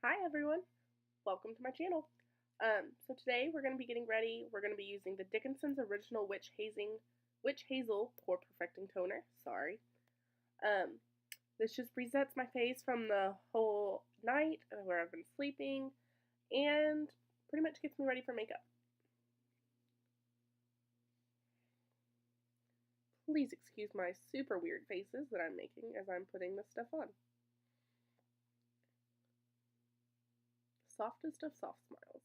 Hi everyone, welcome to my channel. So today we're going to be getting ready. We're going to be using the Dickinson's Original Witch Hazel Pore Perfecting Toner. Sorry. This just resets my face from the whole night where I've been sleeping and pretty much gets me ready for makeup. Please excuse my super weird faces that I'm making as I'm putting this stuff on. Softest of soft smiles.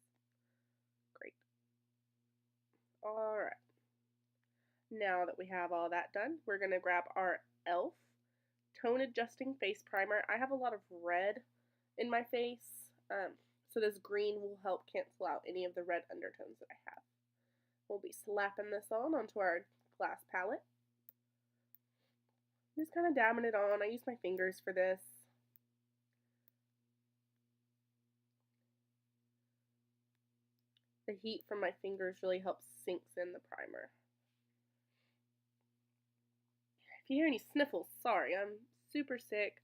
Great. Alright. Now that we have all that done, we're going to grab our e.l.f. Tone Adjusting Face Primer. I have a lot of red in my face, so this green will help cancel out any of the red undertones that I have. We'll be slapping this on onto our glass palette. Just kind of dabbing it on. I use my fingers for this. The heat from my fingers really helps sinks in the primer. If you hear any sniffles, sorry, I'm super sick.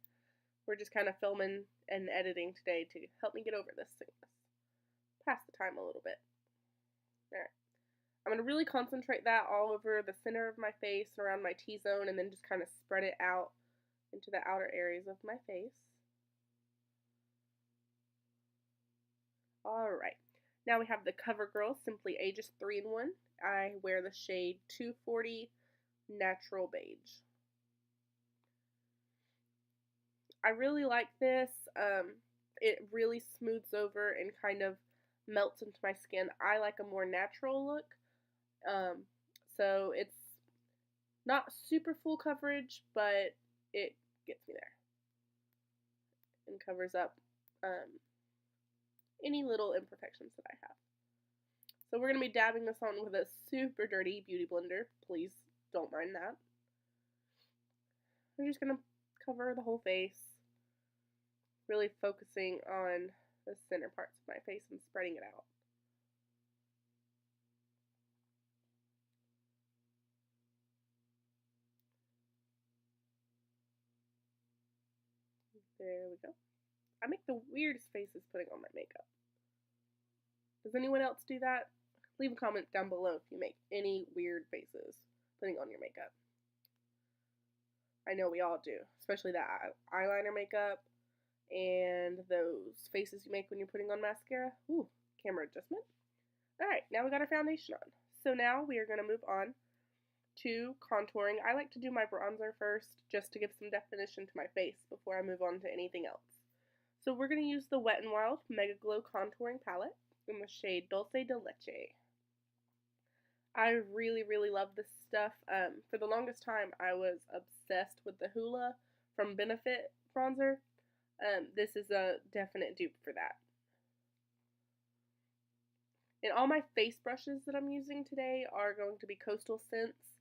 We're just kind of filming and editing today to help me get over this sickness. Pass the time a little bit. Alright. I'm going to really concentrate that all over the center of my face and around my T-zone, and then just kind of spread it out into the outer areas of my face. Alright. Now we have the CoverGirl Simply Ageless 3-in-1. I wear the shade 240 Natural Beige. I really like this. It really smooths over and kind of melts into my skin. I like a more natural look. So it's not super full coverage, but it gets me there. And covers up any little imperfections that I have. So we're going to be dabbing this on with a super dirty beauty blender. Please don't mind that. I'm just going to cover the whole face. Really focusing on the center parts of my face and spreading it out. There we go. I make the weirdest faces putting on my makeup. Does anyone else do that? Leave a comment down below if you make any weird faces putting on your makeup. I know we all do, especially that eyeliner makeup and those faces you make when you're putting on mascara. Ooh, camera adjustment. Alright, now we got our foundation on. So now we are going to move on to contouring. I like to do my bronzer first just to give some definition to my face before I move on to anything else. So we're going to use the Wet n Wild Mega Glow Contouring Palette in the shade Dulce de Leche. I really love this stuff. For the longest time, I was obsessed with the Hoola from Benefit bronzer. This is a definite dupe for that. And all my face brushes that I'm using today are going to be Coastal Scents.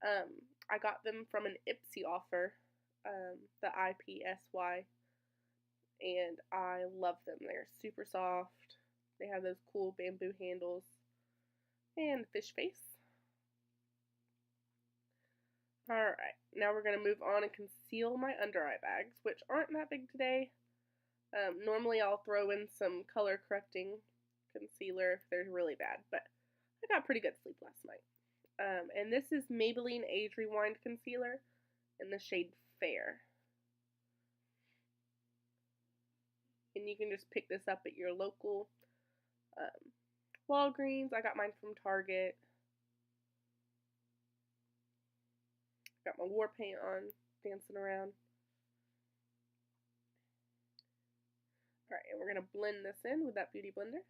I got them from an Ipsy offer, the IPSY, and I love them. They're super soft. They have those cool bamboo handles and fish face. Alright, now we're going to move on and conceal my under eye bags, which aren't that big today. Normally I'll throw in some color correcting concealer if they're really bad, but I got pretty good sleep last night. And this is Maybelline Age Rewind Concealer in the shade Fair. And you can just pick this up at your local Walgreens. I got mine from Target. Got my war paint on, dancing around. Alright, and we're going to blend this in with that beauty blender.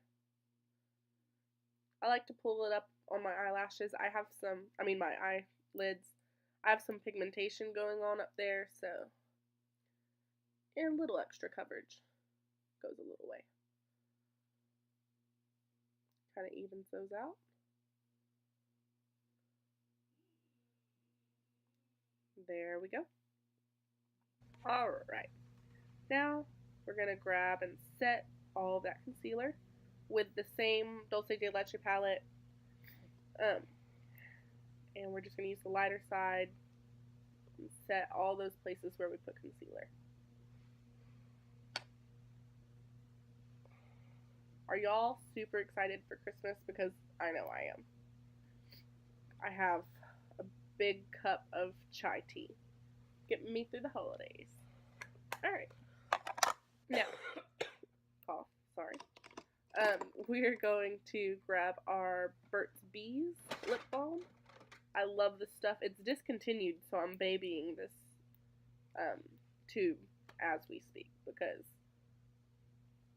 I like to pull it up on my eyelashes. I have my eyelids. I have some pigmentation going on up there, so and a little extra coverage goes a little way. Kind of evens those out. There we go. Alright. Now we're going to grab and set all of that concealer with the same Dulce de Leche palette. And we're just going to use the lighter side and set all those places where we put concealer. Are y'all super excited for Christmas? Because I know I am. I have a big cup of chai tea. Getting me through the holidays. Alright. Now, cough, sorry. We're going to grab our Burts Bees lip balm. I love this stuff. It's discontinued, so I'm babying this tube as we speak because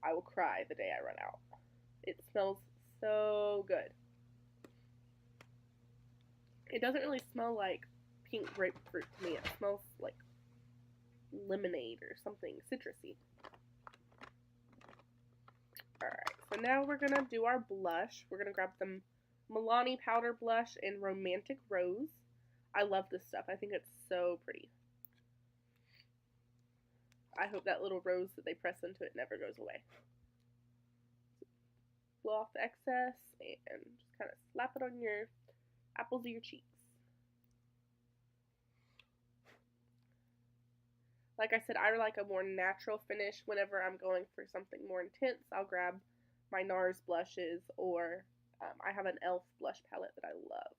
I will cry the day I run out. It smells so good. It doesn't really smell like pink grapefruit to me. It smells like lemonade or something citrusy. Alright, so now we're going to do our blush. We're going to grab some Milani powder blush in Romantic Rose. I love this stuff. I think it's so pretty. I hope that little rose that they press into it never goes away. Blow off the excess and just kind of slap it on your apples of your cheeks. Like I said, I like a more natural finish. Whenever I'm going for something more intense, I'll grab my NARS blushes, or I have an e.l.f. blush palette that I love.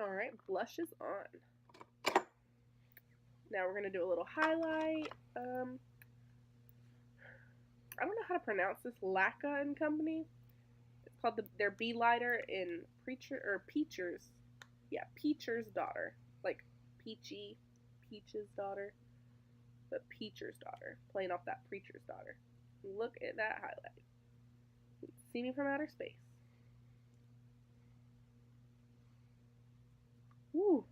Alright, blush is on. Now we're going to do a little highlight. I don't know how to pronounce this. Laqa and Company. It's called their Bee Lighter in Peacher's. Yeah, Peacher's Daughter. Like Peachy, Peach's daughter. But Peacher's Daughter. Playing off that Preacher's Daughter. Look at that highlight. See me from outer space. Woo.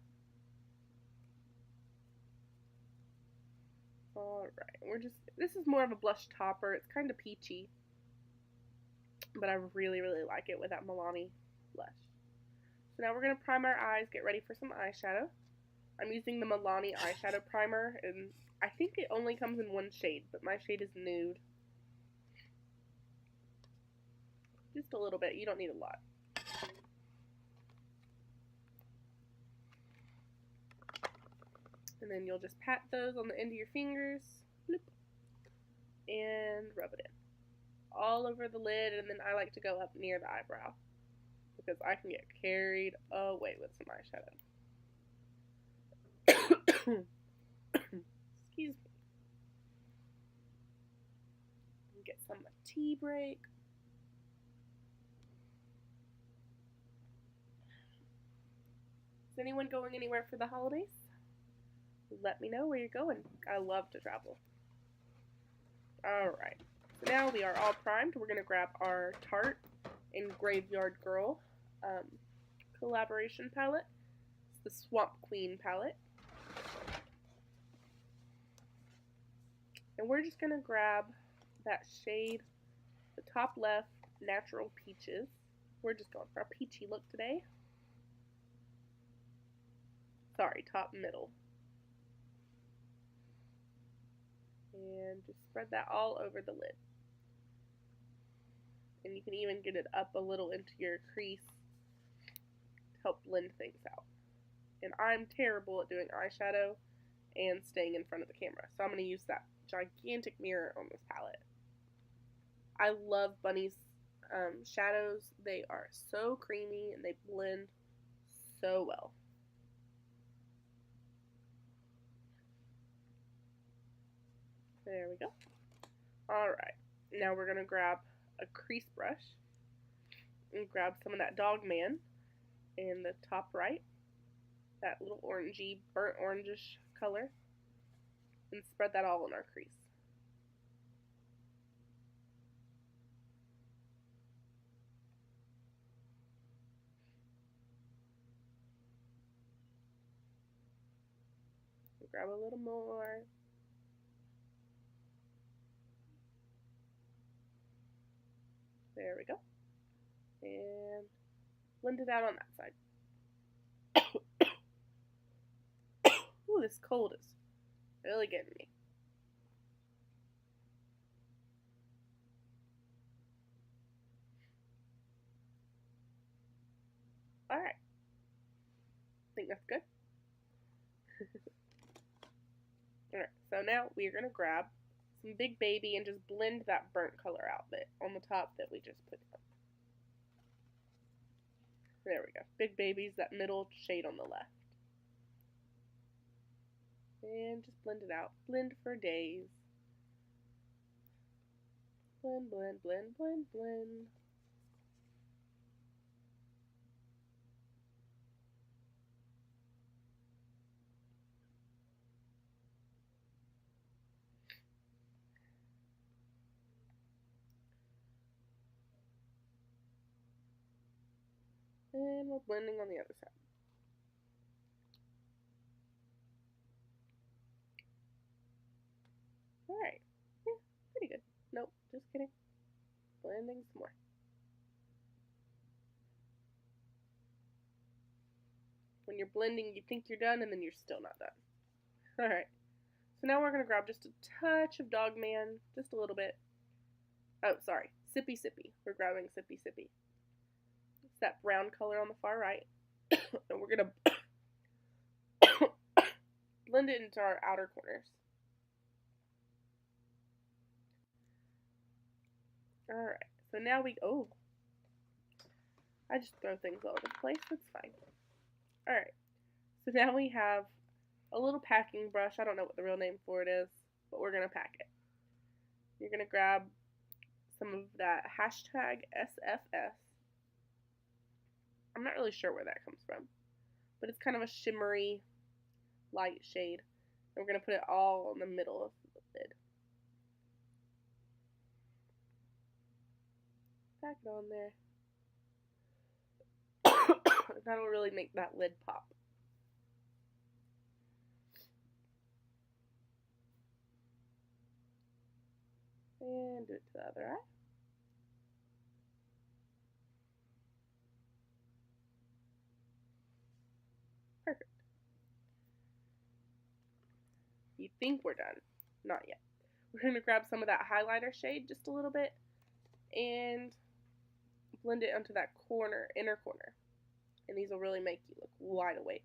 Alright, this is more of a blush topper. It's kind of peachy. But I really, really like it with that Milani blush. So now we're going to prime our eyes, get ready for some eyeshadow. I'm using the Milani eyeshadow primer, and I think it only comes in one shade, but my shade is nude. Just a little bit, you don't need a lot. And then you'll just pat those on the end of your fingers, bloop, and rub it in. All over the lid, and then I like to go up near the eyebrow because I can get carried away with some eyeshadow. Excuse me. Get some tea break. Is anyone going anywhere for the holidays? Let me know where you're going. I love to travel. Alright. So now we are all primed. We're going to grab our Tartexgraveyardgirl collaboration palette. It's the Swamp Queen palette. And we're just going to grab that shade, the top left, Natural Peaches. We're just going for a peachy look today. Sorry, top middle. And just spread that all over the lid. And you can even get it up a little into your crease to help blend things out. And I'm terrible at doing eyeshadow and staying in front of the camera, so I'm going to use that gigantic mirror on this palette. I love Bunny's shadows. They are so creamy and they blend so well. There we go. Alright, now we're going to grab a crease brush and grab some of that Dog Man in the top right, that little orangey, burnt orangish color, and spread that all in our crease. Grab a little more. There we go. And blend it out on that side. Ooh, this cold is really getting me. Alright. I think that's good. Alright, so now we're going to grab some Big Baby and just blend that burnt color out bit on the top that we just put down. There we go. Big Baby's that middle shade on the left. And just blend it out. Blend for days. Blend, blend, blend, blend, blend. And we're blending on the other side. Alright. Yeah, pretty good. Nope, just kidding. Blending some more. When you're blending, you think you're done, and then you're still not done. Alright. So now we're going to grab just a touch of Dog Man. Just a little bit. Oh, sorry. Sippy Sippy. We're grabbing Sippy Sippy. It's that brown color on the far right. And we're going to blend it into our outer corners. Alright. So now we... Oh. I just throw things all over the place. That's fine. Alright. So now we have a little packing brush. I don't know what the real name for it is, but we're going to pack it. You're going to grab some of that hashtag SFS. I'm not really sure where that comes from, but it's kind of a shimmery light shade. And we're going to put it all in the middle of the lid. Pack it on there. That'll really make that lid pop. And do it to the other eye. Perfect. You think we're done? Not yet. We're going to grab some of that highlighter shade, just a little bit, and blend it onto that corner, inner corner. And these will really make you look wide awake.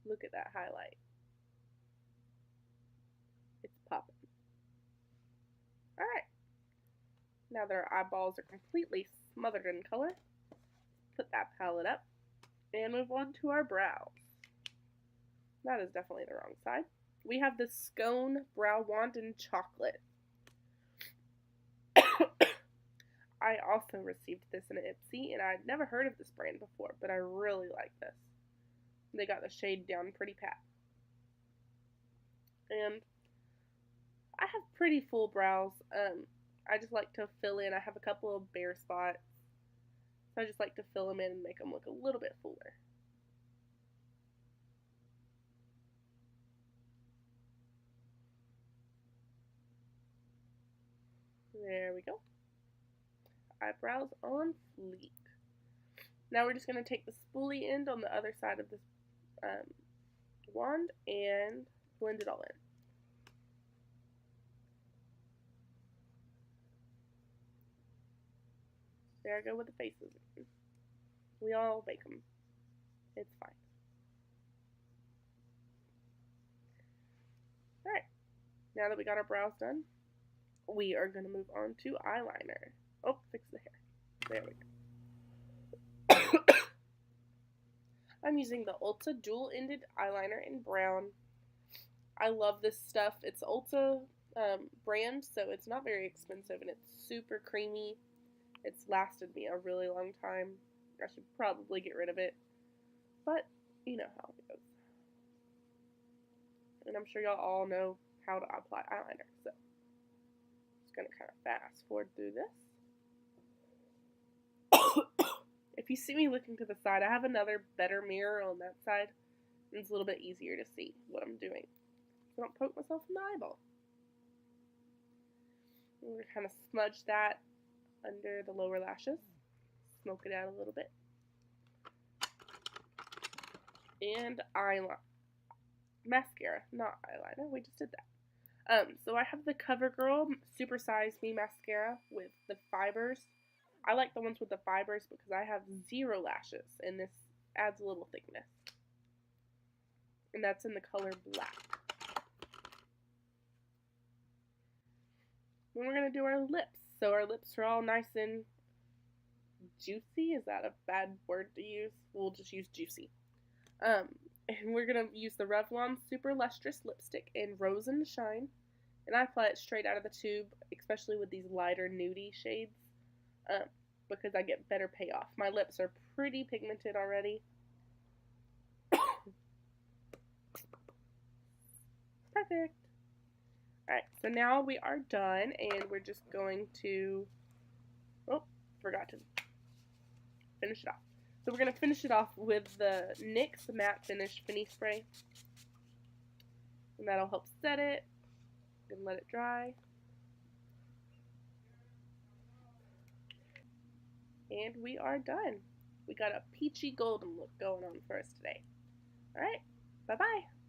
Look at that highlight. It's popping. Alright. Now that our eyeballs are completely smothered in color, put that palette up and move on to our brows. That is definitely the wrong side. We have the Skone Brow Wand in Chocolate. I also received this in an Ipsy, and I'd never heard of this brand before, but I really like this. They got the shade down pretty pat. And I have pretty full brows. I just like to fill in. I have a couple of bare spots. So I just like to fill them in and make them look a little bit fuller. There we go. Eyebrows on fleek. Now we're just going to take the spoolie end on the other side of this wand and blend it all in. There I go with the faces. We all make them. It's fine. Alright. Now that we got our brows done, we are going to move on to eyeliner. Oh, fix the hair. There we go. I'm using the Ulta dual-ended eyeliner in brown. I love this stuff. It's Ulta brand, so it's not very expensive, and it's super creamy. It's lasted me a really long time. I should probably get rid of it, but you know how it goes. And I'm sure y'all all know how to apply eyeliner, so just going to kind of fast forward through this. If you see me looking to the side, I have another better mirror on that side, and it's a little bit easier to see what I'm doing, so I don't poke myself in the eyeball. I'm going to kind of smudge that under the lower lashes, smoke it out a little bit, and eyeliner, mascara, not eyeliner, we just did that. So I have the CoverGirl Supersize Me Mascara with the fibers I like the ones with the fibers because I have 0 lashes, and this adds a little thickness. And that's in the color black. Then we're going to do our lips. So our lips are all nice and juicy. Is that a bad word to use? We'll just use juicy. And we're going to use the Revlon Super Lustrous Lipstick in Rose and Shine. And I apply it straight out of the tube, especially with these lighter nudie shades, because I get better payoff. My lips are pretty pigmented already. Perfect. Alright, so now we are done, and we're just going to, oh, forgot to finish it off. So we're going to finish it off with the NYX Matte Finish Fini Spray. And that'll help set it and let it dry. And we are done. We got a peachy golden look going on for us today. Alright, bye-bye.